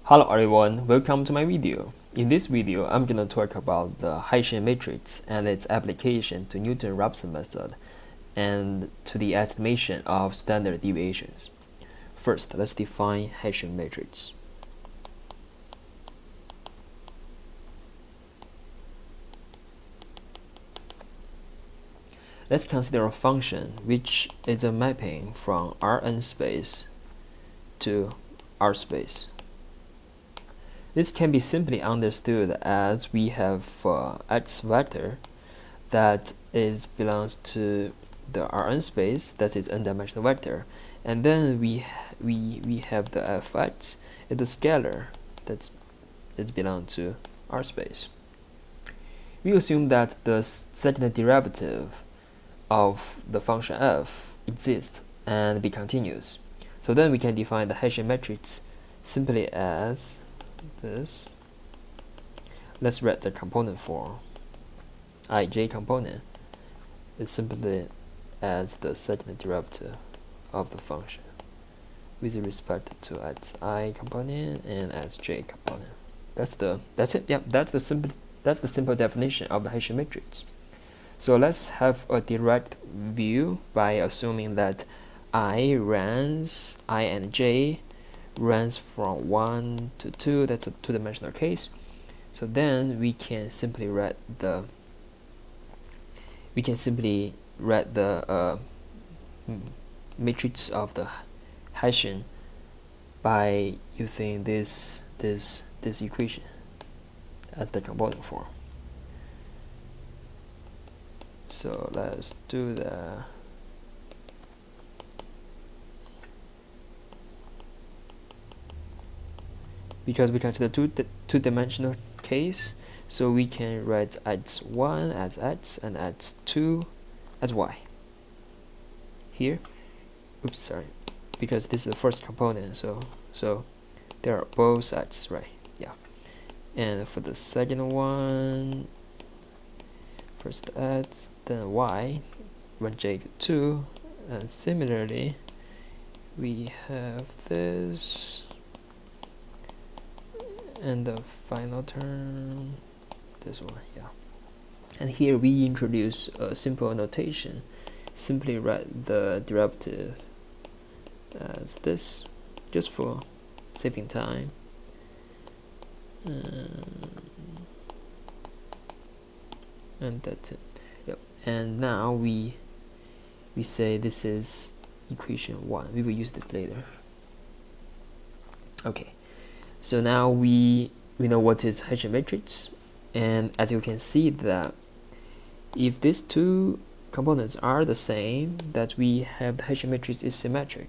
Hello everyone, welcome to my video. In this video, I'm going to talk about the Hessian matrix and its application to Newton-Raphson method and to the estimation of standard deviations. First, let's define Hessian matrix. Let's consider a function which is a mapping from Rn space to R space. This can be simply understood as we have x vector that belongs to the Rn space, that is n-dimensional vector, and then we have the fx, it's a scalar that belongs to R space. We assume that the second derivative of the function f exists and be continuous. So then we can define the Hessian matrix simply as this. Let's write the component form. Ij component is simply as the second derivative of the function with respect to xi component and xj component. That's it. Yeah, that's the simple definition of the Hessian matrix. So let's have a direct view by assuming that I and j runs from 1 to 2, that's a two-dimensional case. So then we can simply write the matrix of the Hessian by using this equation as the component form. So let's do that. Because we consider two-dimensional case, so we can write x1 as x and x2 as y. Here, oops, sorry, because this is the first component, so they are both x, right? Yeah. And for the second one, first x, then y, when j equals 2, and similarly, we have this. And the final term, this one, yeah. And here we introduce a simple notation. Simply write the derivative as this, just for saving time. And that's it. Yep. And now we say this is equation 1. We will use this later. Okay. So now we know what is Hessian matrix, and as you can see that if these two components are the same, that we have the Hessian matrix is symmetric.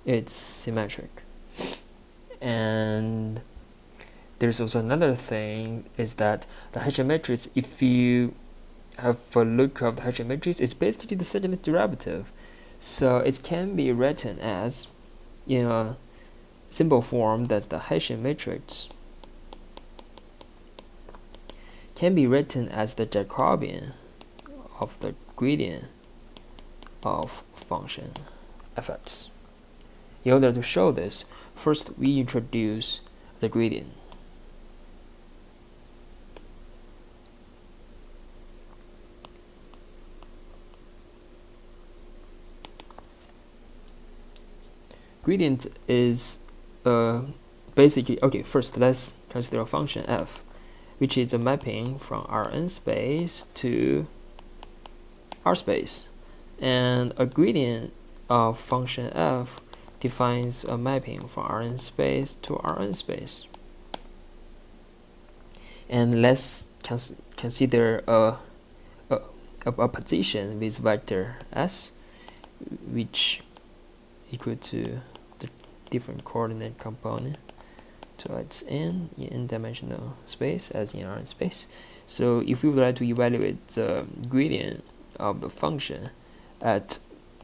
It's symmetric. And there's also another thing, is that the Hessian matrix, if you have a look of the Hessian matrix, it's basically the second derivative. So it can be written as, in a simple form, that the Hessian matrix can be written as the Jacobian of the gradient of function fx. In order to show this, first we introduce the gradient. Gradient is basically, okay, first let's consider a function f, which is a mapping from Rn space to R space. And a gradient of function f defines a mapping from Rn space to Rn space. And let's consider a position with vector s, which equal to the different coordinate component to its n-dimensional space as in Rn space. So if we would like to evaluate the gradient of the function at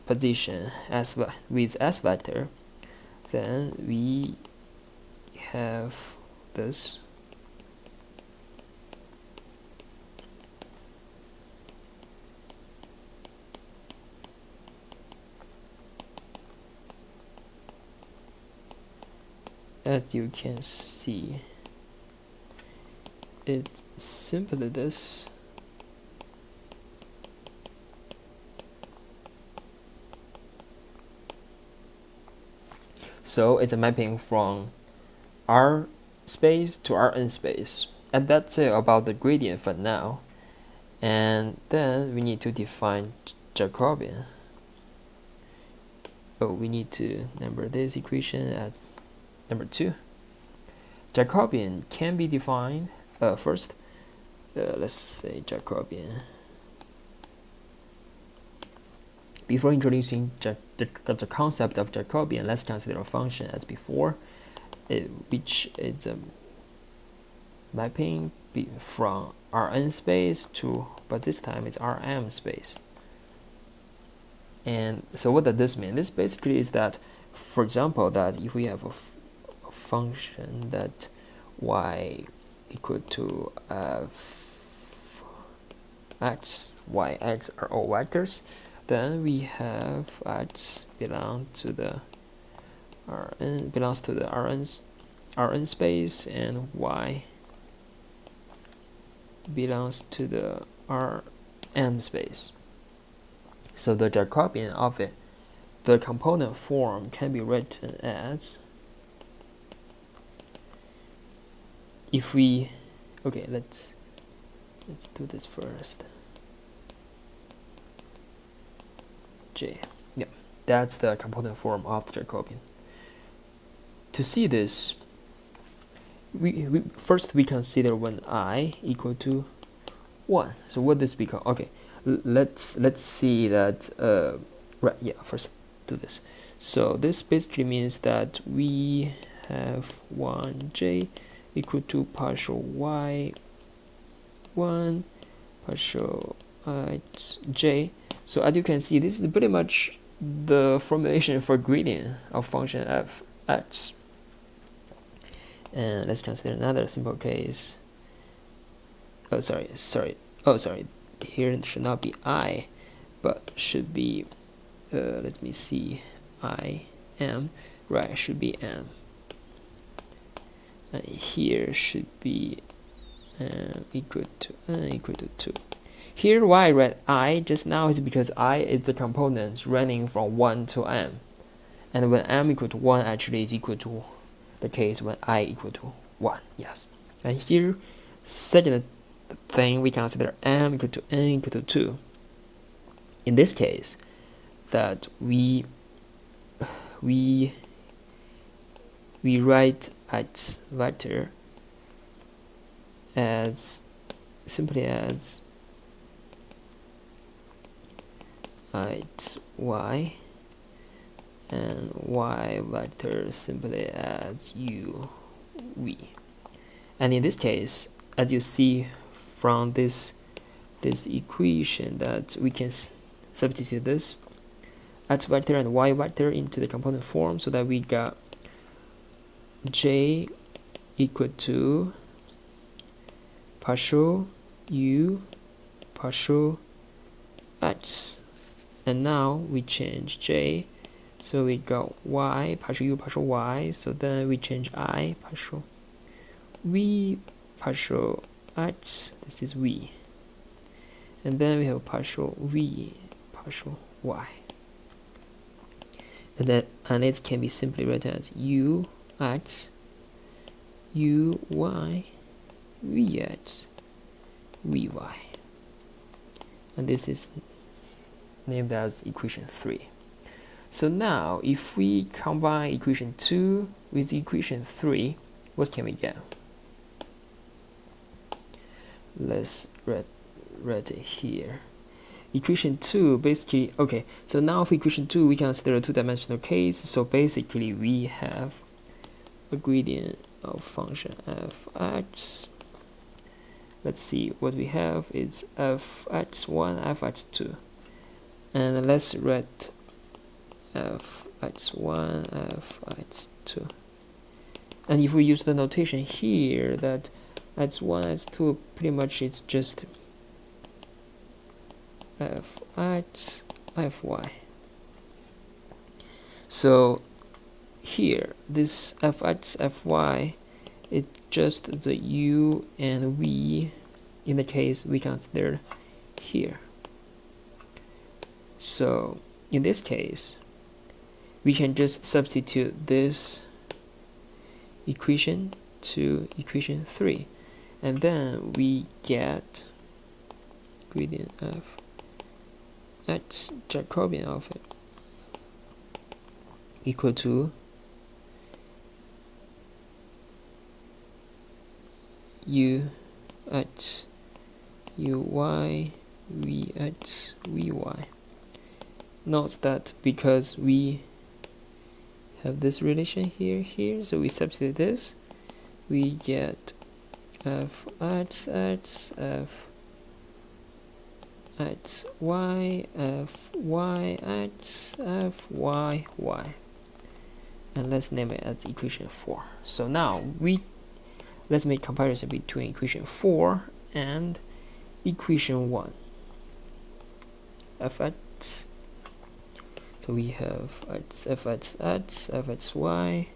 position s with s vector, then we have this. as you can see, it's simply this. So it's a mapping from R space to Rn space. And that's it about the gradient for now. And then we need to define Jacobian. Oh, we need to number this equation as number 2. Jacobian can be defined first. Let's say Jacobian. Before introducing the concept of Jacobian, let's consider a function as before, which is a mapping from Rn space to, but this time it's Rm space. And so what does this mean? This basically is that, for example, that if we have a function that y equal to x, y, x are all vectors, then we have x belongs to the Rn space, and y belongs to the Rm space. So the Jacobian of it, the component form can be written as, if we, okay, let's do this first. J, yeah, that's the component form of the Jacobian. To see this, we first we consider when I equal to 1. So what this become? Okay, let's see that. Right, yeah. First do this. So this basically means that we have 1j equal to partial y 1 partial j. So as you can see, this is pretty much the formulation for gradient of function f x. And let's consider another simple case. Oh, sorry. Oh, sorry. Here it should not be I, but should be. Let me see. I m. Right, should be m. And here should be equal to 2. Here, why I read I just now is because I is the component running from 1 to m, and when m equal to 1, actually is equal to the case when I equal to 1. Yes, and here, second thing we consider m equal to n equal to 2. In this case, that we write x vector as simply as x y, and y vector simply as u v. And in this case, as you see from this equation, that we can substitute this x vector and y vector into the component form, so that we got j equal to partial u partial x. And now we change j, so we got y partial u partial y, so then we change I partial v partial x, this is v, and then we have partial v partial y, and it can be simply written as u x u y v x v y, and this is named as equation 3. So now if we combine equation 2 with equation 3, what can we get? Let's write it here. Equation 2 basically, okay, so now for equation 2 we consider a two-dimensional case. So basically we have a gradient of function f(x). Let's see, what we have is f(x1), f(x2). And let's write f(x1), f(x2). And if we use the notation here that x1, x2, pretty much it's just fx, fy. So here, this fx, fy, it's just the u and v in the case we considered here. So in this case, we can just substitute this equation to equation 3, and then we get gradient of x Jacobian of it equal to u x uy vx vy. Note that because we have this relation here, so we substitute this, we get f x x, f x y, f y x, f y y, and let's name it as equation 4. So now let's make comparison between equation 4 and equation 1. fx, so we have fxx, fxy,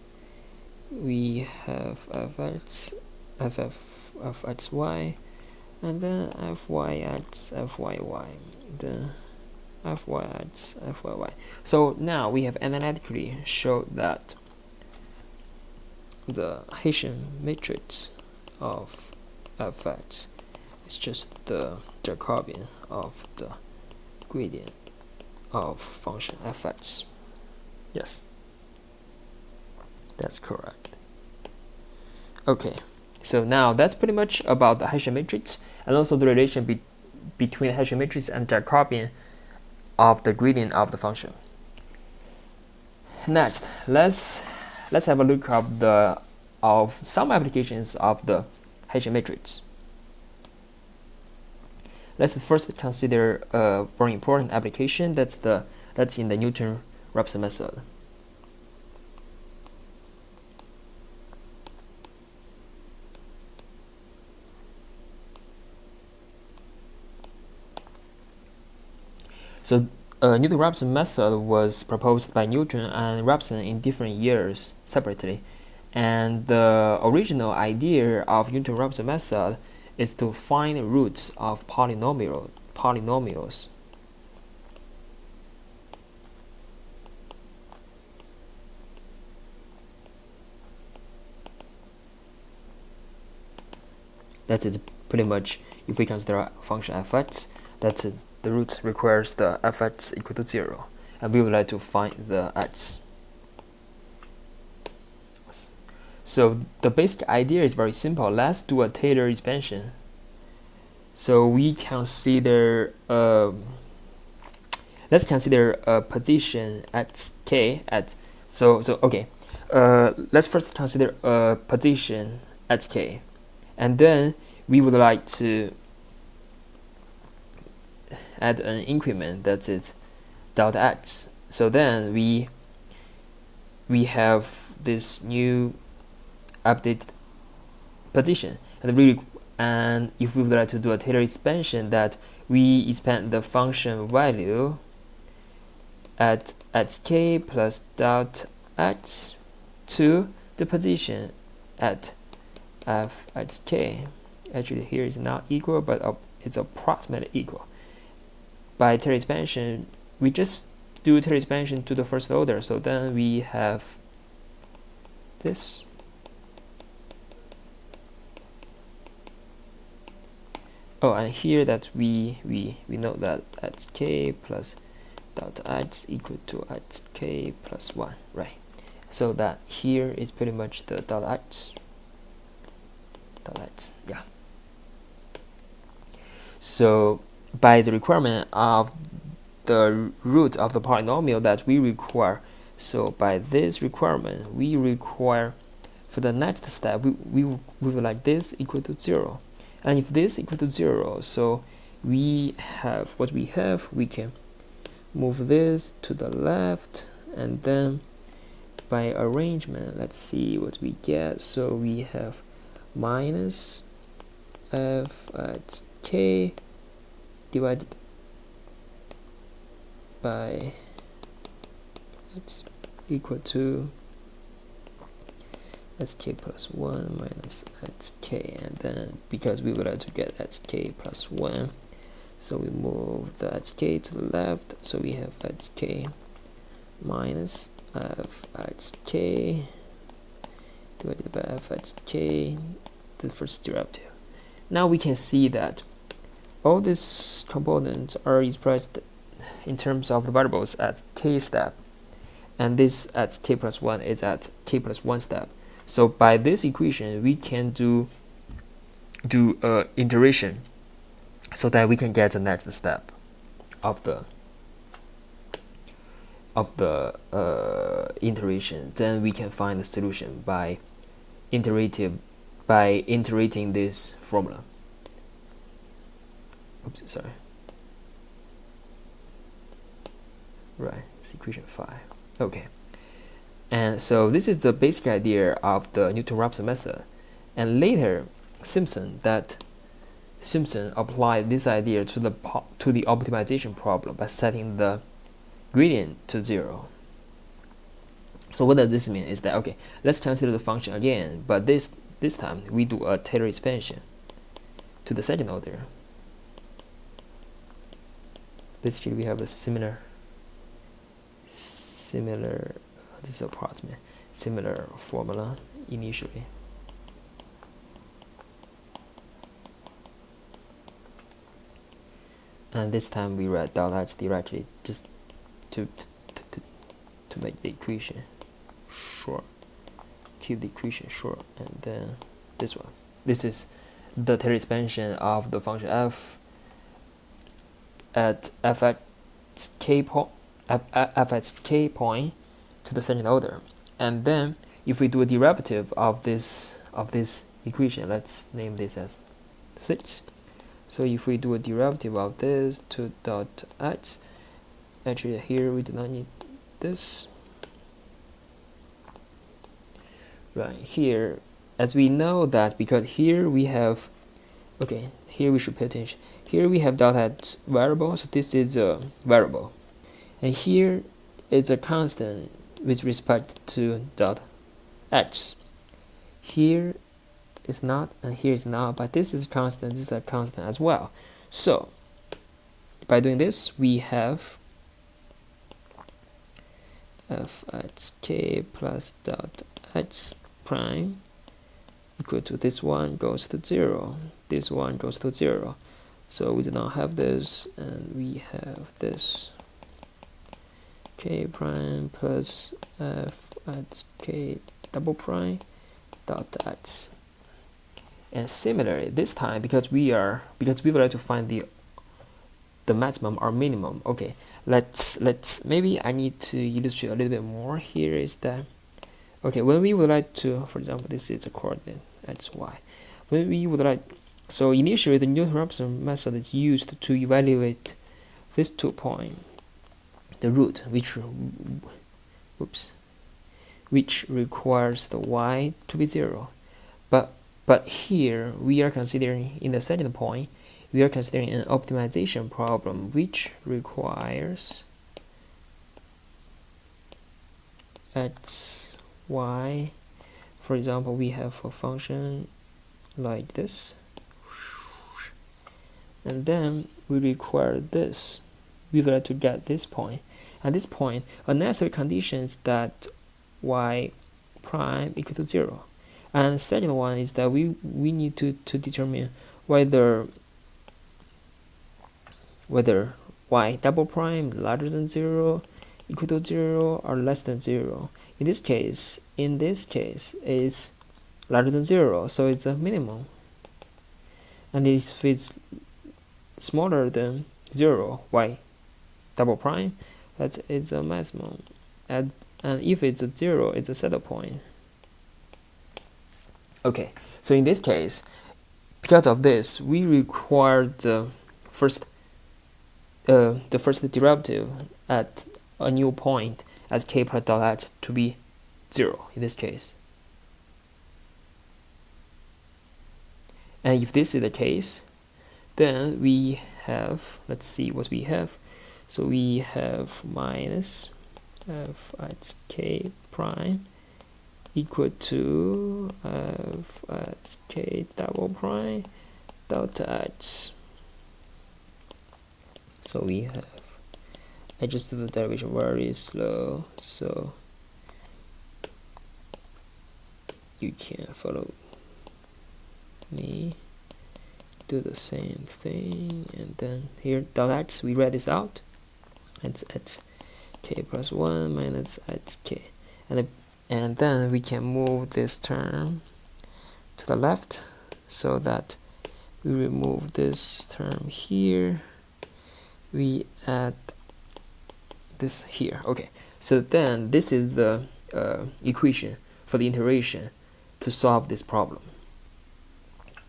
we have fxy, and then fyx, fyy, then fyx, fyy. So now we have analytically showed that the Hessian matrix of fx is just the Jacobian of the gradient of function fx. Yes, that's correct. Okay, so now that's pretty much about the Hessian matrix and also the relation between the Hessian matrix and Jacobian of the gradient of the function. Next, let's have a look of some applications of the Hessian matrix. Let's first consider a very important application that's in the Newton-Raphson method. So Newton-Raphson method was proposed by Newton and Raphson in different years separately, and the original idea of Newton-Raphson method is to find roots of polynomials. That is pretty much, if we consider a function fx, that's it. The roots requires the fx equal to 0, and we would like to find the x. So the basic idea is very simple. Let's do a Taylor expansion. So we consider let's consider a position at k at okay. Let's first consider a position at k, and then we would like to add an increment that is dot x. So then we have this new updated position, and if we would like to do a Taylor expansion, that we expand the function value at k plus dot x to the position at f at k. Actually here is not equal, but it's approximately equal. By Taylor expansion, we just do Taylor expansion to the first order, so then we have this. Oh, and here that we know that at k plus dot x equal to at k plus 1, right? So that here is pretty much the dot x, yeah. So by the requirement of the root of the polynomial that we require, so by this requirement we require for the next step we would like this equal to 0. And if this equal to 0, so we have what we have, we can move this to the left, and then by arrangement, let's see what we get. So we have minus f at k divided by x equal to sk plus 1 minus sk, and then because we would like to get sk plus 1, so we move the sk to the left, so we have sk minus f sk divided by f sk, the first derivative. Now we can see that all these components are expressed in terms of the variables at k step, and this at k plus 1 is at k plus 1 step. So by this equation, we can do iteration so that we can get the next step of the iteration. Then we can find the solution by iterating this formula. Oops, sorry. Right, it's equation 5. Okay. And so this is the basic idea of the Newton-Raphson method. And later, Simpson applied this idea to the optimization problem by setting the gradient to 0. So what does this mean is that, okay, let's consider the function again, but this time we do a Taylor expansion to the second order. Basically, we have a similar this is approximate similar formula initially. And this time we write delta x directly just to make the equation short, keep the equation short, and then this one. This is the Taylor expansion of the function f at fxk point to the second order. And then if we do a derivative of this equation, let's name this as 6. So if we do a derivative of this 2 dot x, actually here we do not need this. Right here, as we know that because here we have, okay, here we should pay attention. Here we have delta x variable, so this is a variable, and here is a constant with respect to delta x. Here is not, and here is not, but this is constant, this is a constant as well. So by doing this, we have fxk plus delta x prime equal to this one goes to 0, this one goes to 0. So we do not have this, and we have this k prime plus f at k double prime dot x. And similarly, this time because we would like to find the maximum or minimum. Okay, let's maybe I need to illustrate a little bit more. Here is that, okay, when we would like to, for example, this is a coordinate x y. When we would like, so initially the Newton-Raphson method is used to evaluate this 2 point, the root, which requires the y to be 0. But here we are considering, in the second point, we are considering an optimization problem which requires x, y. For example, we have a function like this, and then we require this. We would like to get this point. At this point, a necessary condition is that y prime equal to 0. And the second one is that we need to determine whether y double prime larger than 0, equal to 0, or less than 0. In this case, is larger than 0, so it's a minimum. And if it's smaller than 0, y double prime, it's a maximum. And if it's a 0, it's a saddle point. Okay, so in this case, because of this, we require the first derivative at a new point as k plus dot x to be 0 in this case. And if this is the case, then we have, let's see what we have. So we have minus f at k prime equal to f as k double prime delta x. So we have, I just do the derivation very slow, so you can follow me. Do the same thing, and then here delta x, we write this out. It's k plus 1 minus x k, and then we can move this term to the left so that we remove this term here, we add this here. Okay, so then this is the equation for the iteration to solve this problem.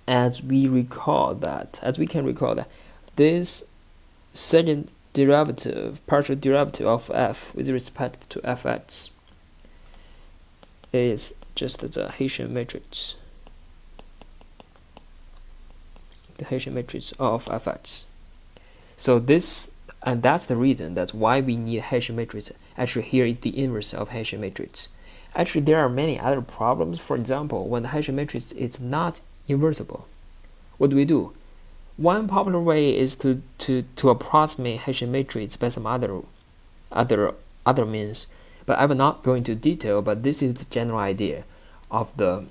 As we can recall that this second derivative, partial derivative of f with respect to fx is just the Hessian matrix. The Hessian matrix of fx. So this, and that's the reason that's why we need Hessian matrix. Actually, here is the inverse of Hessian matrix. Actually, there are many other problems. For example, when the Hessian matrix is not inversible, what do? One popular way is to approximate Hessian matrix by some other means, but I will not go into detail. But this is the general idea of the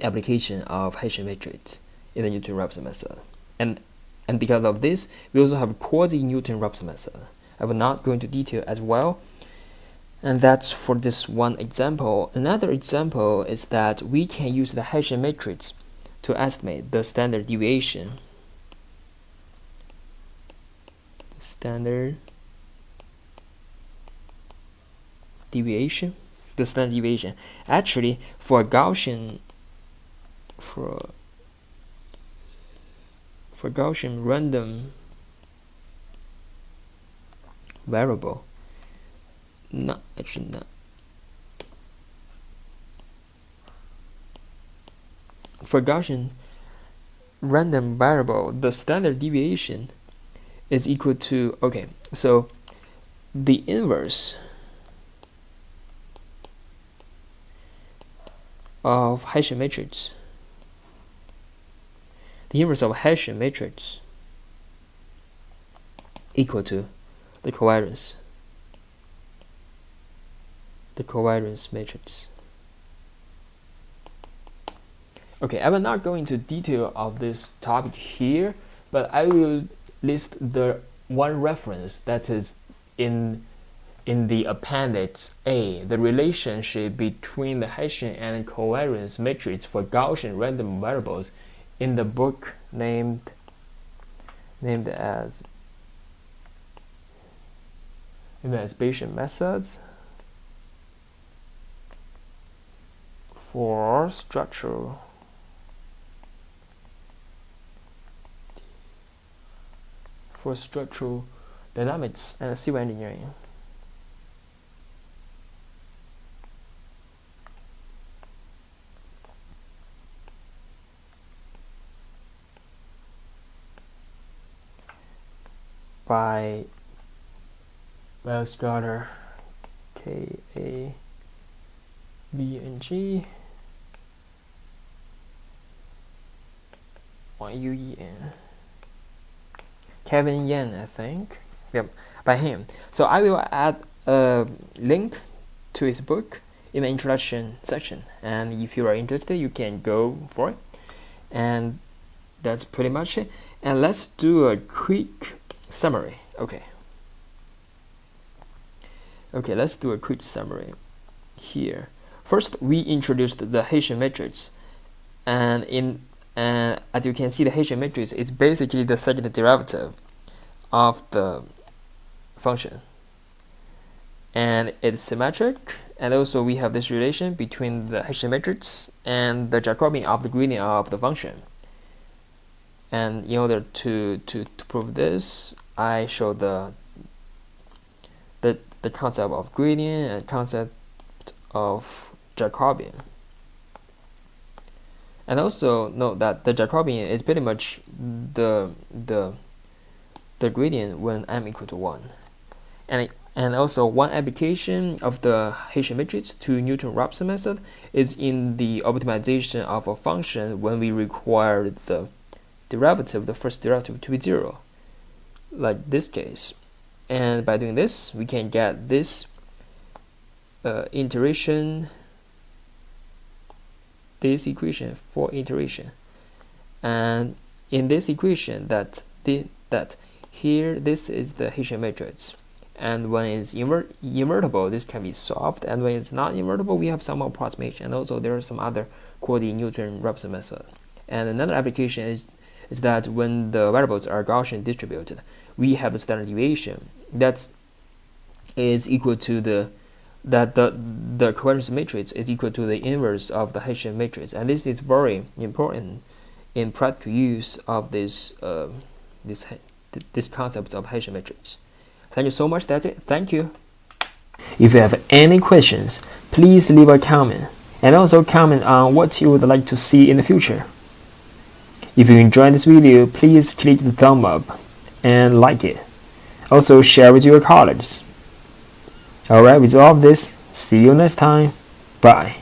application of Hessian matrix in the Newton-Raphson method, and because of this, we also have quasi-Newton-Raphson method. I will not go into detail as well. And that's for this one example. Another example is that we can use the Hessian matrix to estimate the standard deviation. The standard deviation. Actually, for Gaussian random variable. No, actually not. For Gaussian random variable, the standard deviation is equal to, okay, so the inverse of Hessian matrix, equal to the covariance matrix. Okay, I will not go into detail of this topic here, but I will list the one reference that is in the Appendix A, the relationship between the Hessian and Covariance Matrix for Gaussian Random Variables in the book named as Bayesian Methods for Structural dynamics and civil engineering. By scalar K, A, B, and G, Yuen. Kevin Yuen, I think. Yep, by him. So I will add a link to his book in the introduction section, and if you are interested, you can go for it. And that's pretty much it. And let's do a quick summary. Okay, let's do a quick summary here. First, we introduced the Hessian matrix, and as you can see, the Hessian matrix is basically the second derivative of the function, and it's symmetric. And also, we have this relation between the Hessian matrix and the Jacobian of the gradient of the function. And in order to prove this, I show the concept of gradient and concept of Jacobian. And also note that the Jacobian is pretty much the gradient when m equal to 1. And And also, one application of the Hessian matrix to Newton-Raphson method is in the optimization of a function when we require the derivative, the first derivative, to be 0, like this case. And by doing this, we can get this iteration, this equation for iteration. And in this equation, that here, this is the Hessian matrix. And when it's invertible, this can be solved. And when it's not invertible, we have some approximation. And also, there are some other called the Newton-Raphson method. And another application is that when the variables are Gaussian distributed, we have a standard deviation that is equal to the covariance matrix is equal to the inverse of the Hessian matrix. And this is very important in practical use of this concept of Hessian matrix. Thank you so much. That's it. Thank you. If you have any questions, please leave a comment, and also comment on what you would like to see in the future. If you enjoyed this video, please click the thumb up and like it. Also share with your colleagues. Alright, with all of this, see you next time. Bye.